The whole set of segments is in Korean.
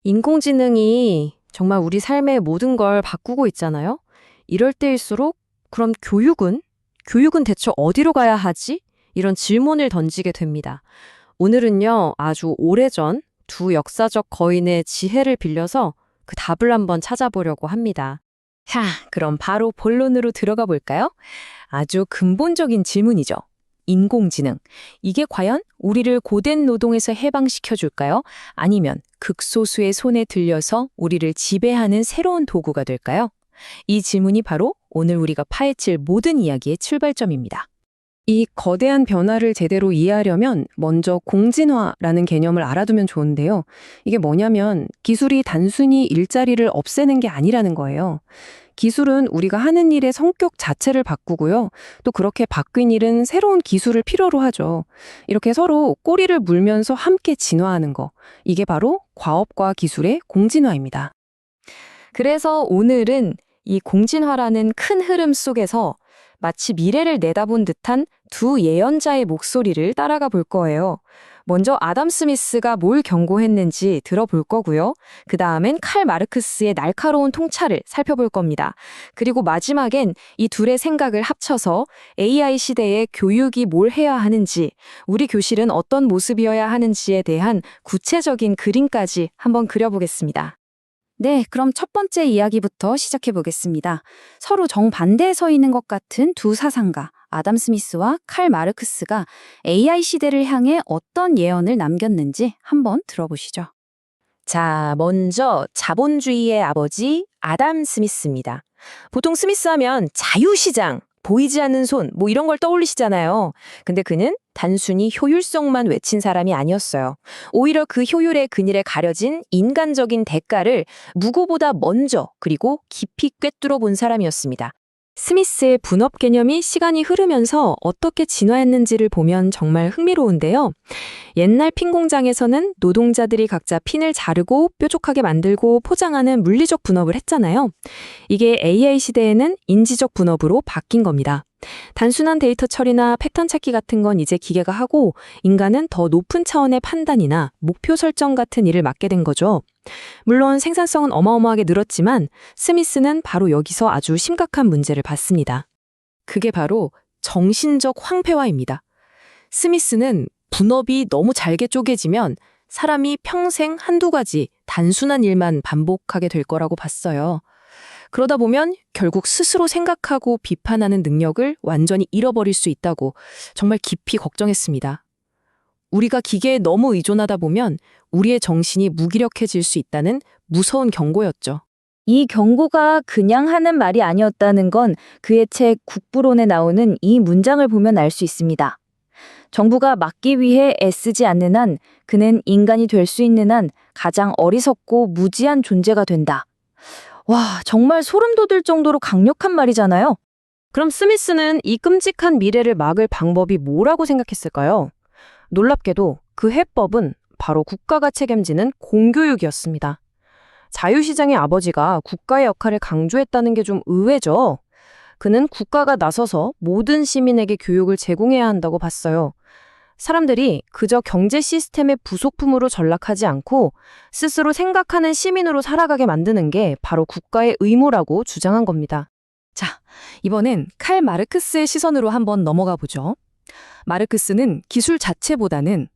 인공지능이 정말 우리 삶의 모든 걸 바꾸고 있잖아요. 이럴 때일수록 그럼 교육은 대체 어디로 가야 하지? 이런 질문을 던지게 됩니다. 오늘은요, 아주 오래전 두 역사적 거인의 지혜를 빌려서 그 답을 한번 찾아보려고 합니다. 자, 그럼 바로 본론으로 들어가 볼까요? 아주 근본적인 질문이죠. 인공지능. 이게 과연 우리를 고된 노동에서 해방시켜 줄까요? 아니면 극소수의 손에 들려서 우리를 지배하는 새로운 도구가 될까요? 이 질문이 바로 오늘 우리가 파헤칠 모든 이야기의 출발점입니다. 이 거대한 변화를 제대로 이해하려면 먼저 공진화라는 개념을 알아두면 좋은데요. 이게 뭐냐면 기술이 단순히 일자리를 없애는 게 아니라는 거예요. 기술은 우리가 하는 일의 성격 자체를 바꾸고요. 또 그렇게 바뀐 일은 새로운 기술을 필요로 하죠. 이렇게 서로 꼬리를 물면서 함께 진화하는 거. 이게 바로 과업과 기술의 공진화입니다. 그래서 오늘은 이 공진화라는 큰 흐름 속에서 마치 미래를 내다본 듯한 두 예언자의 목소리를 따라가 볼 거예요. 먼저 아담 스미스가 뭘 경고했는지 들어볼 거고요. 그 다음엔 칼 마르크스의 날카로운 통찰을 살펴볼 겁니다. 그리고 마지막엔 이 둘의 생각을 합쳐서 AI 시대에 교육이 뭘 해야 하는지, 우리 교실은 어떤 모습이어야 하는지에 대한 구체적인 그림까지 한번 그려보겠습니다. 네, 그럼 첫 번째 이야기부터 시작해 보겠습니다. 서로 정반대에 서 있는 것 같은 두 사상가, 아담 스미스와 칼 마르크스가 AI 시대를 향해 어떤 예언을 남겼는지 한번 들어보시죠. 자, 먼저 자본주의의 아버지 아담 스미스입니다. 보통 스미스 하면 자유시장, 보이지 않는 손, 뭐 이런 걸 떠올리시잖아요. 근데 그는 단순히 효율성만 외친 사람이 아니었어요. 오히려 그 효율의 그늘에 가려진 인간적인 대가를 무고보다 먼저 그리고 깊이 꿰뚫어 본 사람이었습니다. 스미스의 분업 개념이 시간이 흐르면서 어떻게 진화했는지를 보면 정말 흥미로운데요. 옛날 핀 공장에서는 노동자들이 각자 핀을 자르고 뾰족하게 만들고 포장하는 물리적 분업을 했잖아요. 이게 AI 시대에는 인지적 분업으로 바뀐 겁니다. 단순한 데이터 처리나 패턴 찾기 같은 건 이제 기계가 하고 인간은 더 높은 차원의 판단이나 목표 설정 같은 일을 맡게 된 거죠. 물론 생산성은 어마어마하게 늘었지만 스미스는 바로 여기서 아주 심각한 문제를 봤습니다. 그게 바로 정신적 황폐화입니다. 스미스는 분업이 너무 잘게 쪼개지면 사람이 평생 한두 가지 단순한 일만 반복하게 될 거라고 봤어요. 그러다 보면 결국 스스로 생각하고 비판하는 능력을 완전히 잃어버릴 수 있다고 정말 깊이 걱정했습니다. 우리가 기계에 너무 의존하다 보면 우리의 정신이 무기력해질 수 있다는 무서운 경고였죠. 이 경고가 그냥 하는 말이 아니었다는 건 그의 책 국부론에 나오는 이 문장을 보면 알 수 있습니다. 정부가 막기 위해 애쓰지 않는 한 그는 인간이 될 수 있는 한 가장 어리석고 무지한 존재가 된다. 와, 정말 소름 돋을 정도로 강력한 말이잖아요. 그럼 스미스는 이 끔찍한 미래를 막을 방법이 뭐라고 생각했을까요? 놀랍게도 그 해법은 바로 국가가 책임지는 공교육이었습니다. 자유시장의 아버지가 국가의 역할을 강조했다는 게 좀 의외죠. 그는 국가가 나서서 모든 시민에게 교육을 제공해야 한다고 봤어요. 사람들이 그저 경제 시스템의 부속품으로 전락하지 않고 스스로 생각하는 시민으로 살아가게 만드는 게 바로 국가의 의무라고 주장한 겁니다. 자, 이번엔 칼 마르크스의 시선으로 한번 넘어가 보죠. 마르크스는 기술 자체보다는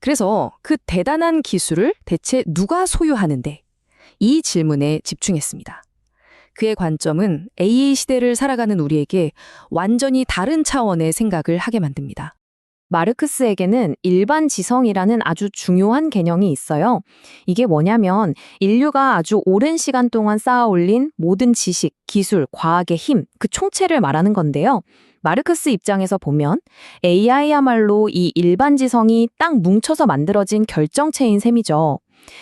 그래서 그 대단한 기술을 대체 누가 소유하는데? 이 질문에 집중했습니다. 그의 관점은 AI 시대를 살아가는 우리에게 완전히 다른 차원의 생각을 하게 만듭니다. 마르크스에게는 일반지성이라는 아주 중요한 개념이 있어요. 이게 뭐냐면 인류가 아주 오랜 시간 동안 쌓아올린 모든 지식, 기술, 과학의 힘, 그 총체를 말하는 건데요. 마르크스 입장에서 보면 AI야말로 이 일반지성이 딱 뭉쳐서 만들어진 결정체인 셈이죠.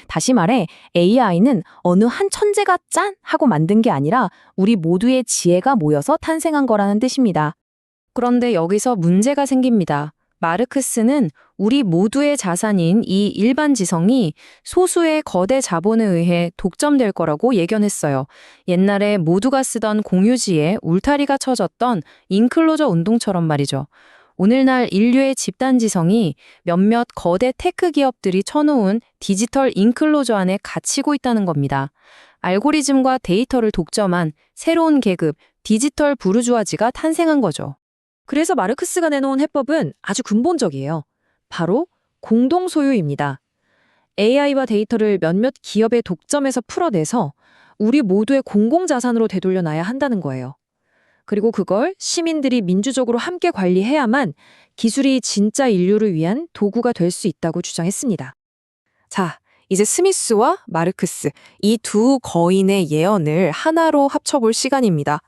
다시 말해 AI는 어느 한 천재가 짠! 하고 만든 게 아니라 우리 모두의 지혜가 모여서 탄생한 거라는 뜻입니다. 그런데 여기서 문제가 생깁니다. 마르크스는 우리 모두의 자산인 이 일반지성이 소수의 거대 자본에 의해 독점될 거라고 예견했어요. 옛날에 모두가 쓰던 공유지에 울타리가 쳐졌던 인클로저 운동처럼 말이죠. 오늘날 인류의 집단지성이 몇몇 거대 테크 기업들이 쳐놓은 디지털 인클로저 안에 갇히고 있다는 겁니다. 알고리즘과 데이터를 독점한 새로운 계급, 디지털 부르주아지가 탄생한 거죠. 그래서 마르크스가 내놓은 해법은 아주 근본적이에요. 바로 공동소유입니다. AI와 데이터를 몇몇 기업의 독점에서 풀어내서 우리 모두의 공공자산으로 되돌려놔야 한다는 거예요. 그리고 그걸 시민들이 민주적으로 함께 관리해야만 기술이 진짜 인류를 위한 도구가 될 수 있다고 주장했습니다. 자, 이제 스미스와 마르크스, 이 두 거인의 예언을 하나로 합쳐볼 시간입니다.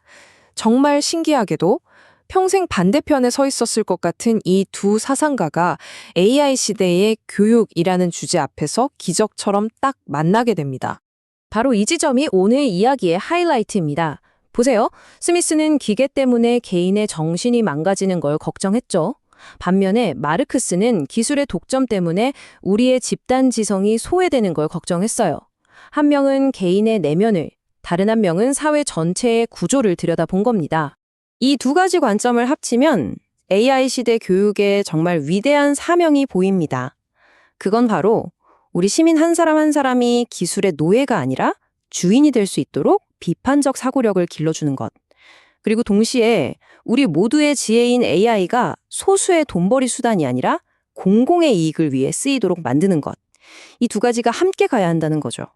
정말 신기하게도 평생 반대편에 서 있었을 것 같은 이 두 사상가가 AI 시대의 교육이라는 주제 앞에서 기적처럼 딱 만나게 됩니다. 바로 이 지점이 오늘 이야기의 하이라이트입니다. 보세요. 스미스는 기계 때문에 개인의 정신이 망가지는 걸 걱정했죠. 반면에 마르크스는 기술의 독점 때문에 우리의 집단 지성이 소외되는 걸 걱정했어요. 한 명은 개인의 내면을, 다른 한 명은 사회 전체의 구조를 들여다본 겁니다. 이 두 가지 관점을 합치면 AI 시대 교육에 정말 위대한 사명이 보입니다. 그건 바로 우리 시민 한 사람 한 사람이 기술의 노예가 아니라 주인이 될 수 있도록 비판적 사고력을 길러주는 것. 그리고 동시에 우리 모두의 지혜인 AI가 소수의 돈벌이 수단이 아니라 공공의 이익을 위해 쓰이도록 만드는 것. 이 두 가지가 함께 가야 한다는 거죠.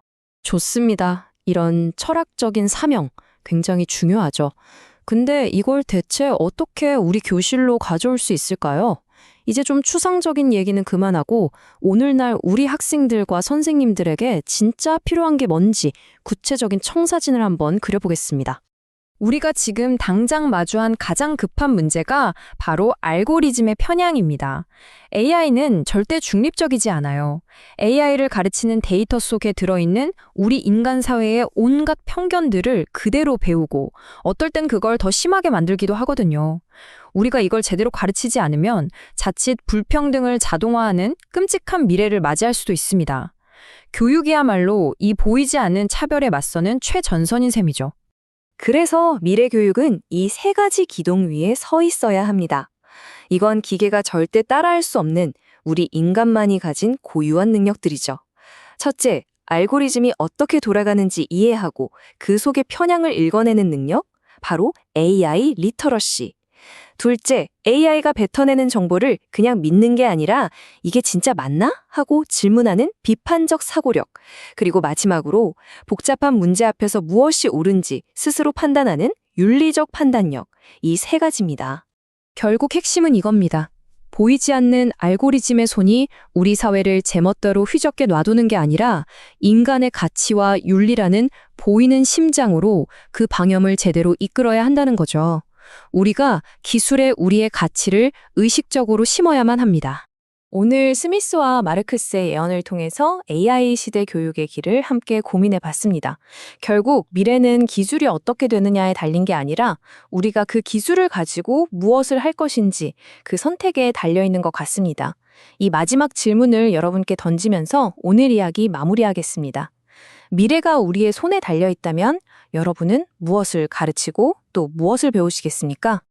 좋습니다. 이런 철학적인 사명, 굉장히 중요하죠. 근데 이걸 대체 어떻게 우리 교실로 가져올 수 있을까요? 이제 좀 추상적인 얘기는 그만하고 오늘날 우리 학생들과 선생님들에게 진짜 필요한 게 뭔지 구체적인 청사진을 한번 그려보겠습니다. 우리가 지금 당장 마주한 가장 급한 문제가 바로 알고리즘의 편향입니다. AI는 절대 중립적이지 않아요. AI를 가르치는 데이터 속에 들어있는 우리 인간 사회의 온갖 편견들을 그대로 배우고 어떨 땐 그걸 더 심하게 만들기도 하거든요. 우리가 이걸 제대로 가르치지 않으면 자칫 불평등을 자동화하는 끔찍한 미래를 맞이할 수도 있습니다. 교육이야말로 이 보이지 않는 차별에 맞서는 최전선인 셈이죠. 그래서 미래 교육은 이 세 가지 기둥 위에 서 있어야 합니다. 이건 기계가 절대 따라할 수 없는 우리 인간만이 가진 고유한 능력들이죠. 첫째, 알고리즘이 어떻게 돌아가는지 이해하고 그 속의 편향을 읽어내는 능력, 바로 AI 리터러시. 둘째, AI가 뱉어내는 정보를 그냥 믿는 게 아니라 이게 진짜 맞나? 하고 질문하는 비판적 사고력. 그리고 마지막으로 복잡한 문제 앞에서 무엇이 옳은지 스스로 판단하는 윤리적 판단력. 이 세 가지입니다. 결국 핵심은 이겁니다. 보이지 않는 알고리즘의 손이 우리 사회를 제멋대로 휘젓게 놔두는 게 아니라 인간의 가치와 윤리라는 보이는 심장으로 그 방향을 제대로 이끌어야 한다는 거죠. 우리가 기술에 우리의 가치를 의식적으로 심어야만 합니다. 오늘 스미스와 마르크스의 예언을 통해서 AI 시대 교육의 길을 함께 고민해 봤습니다. 결국 미래는 기술이 어떻게 되느냐에 달린 게 아니라 우리가 그 기술을 가지고 무엇을 할 것인지 그 선택에 달려 있는 것 같습니다. 이 마지막 질문을 여러분께 던지면서 오늘 이야기 마무리하겠습니다. 미래가 우리의 손에 달려 있다면 여러분은 무엇을 가르치고 또 무엇을 배우시겠습니까?